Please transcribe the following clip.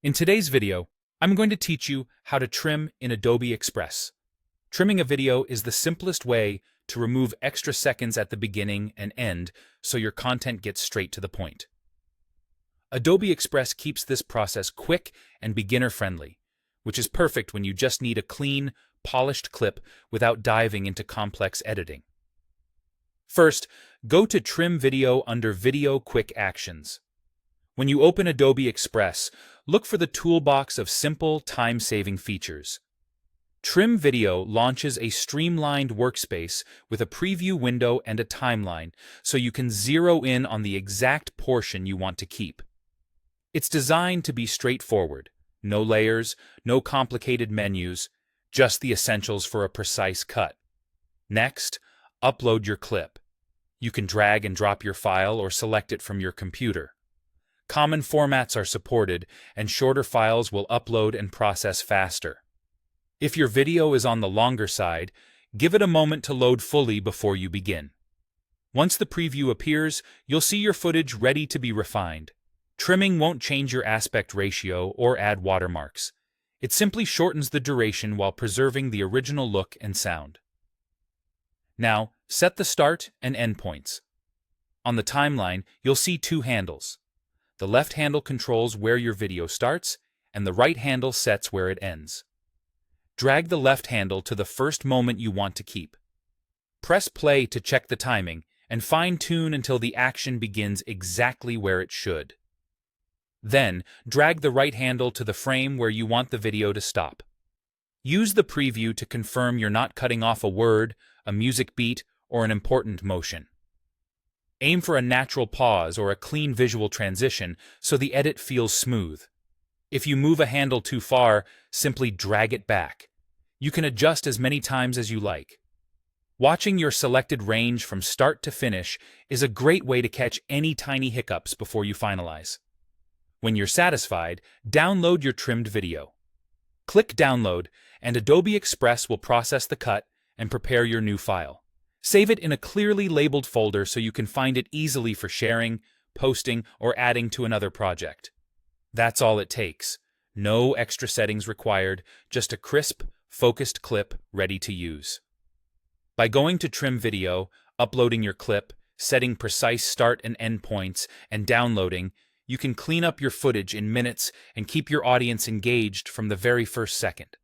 In today's video, I'm going to teach you how to trim in Adobe Express. Trimming a video is the simplest way to remove extra seconds at the beginning and end so your content gets straight to the point. Adobe Express keeps this process quick and beginner-friendly, which is perfect when you just need a clean, polished clip without diving into complex editing. First, go to Trim Video under Video Quick Actions. When you open Adobe Express, look for the toolbox of simple, time-saving features. Trim Video launches a streamlined workspace with a preview window and a timeline, so you can zero in on the exact portion you want to keep. It's designed to be straightforward. No layers, no complicated menus, just the essentials for a precise cut. Next, upload your clip. You can drag and drop your file or select it from your computer. Common formats are supported, and shorter files will upload and process faster. If your video is on the longer side, give it a moment to load fully before you begin. Once the preview appears, you'll see your footage ready to be refined. Trimming won't change your aspect ratio or add watermarks. It simply shortens the duration while preserving the original look and sound. Now, set the start and end points. On the timeline, you'll see two handles. The left handle controls where your video starts, and the right handle sets where it ends. Drag the left handle to the first moment you want to keep. Press play to check the timing, and fine-tune until the action begins exactly where it should. Then, drag the right handle to the frame where you want the video to stop. Use the preview to confirm you're not cutting off a word, a music beat, or an important motion. Aim for a natural pause or a clean visual transition so the edit feels smooth. If you move a handle too far, simply drag it back. You can adjust as many times as you like. Watching your selected range from start to finish is a great way to catch any tiny hiccups before you finalize. When you're satisfied, download your trimmed video. Click Download, and Adobe Express will process the cut and prepare your new file. Save it in a clearly labeled folder so you can find it easily for sharing, posting, or adding to another project. That's all it takes. No extra settings required, just a crisp, focused clip ready to use. By going to Trim Video, uploading your clip, setting precise start and end points, and downloading, you can clean up your footage in minutes and keep your audience engaged from the very first second.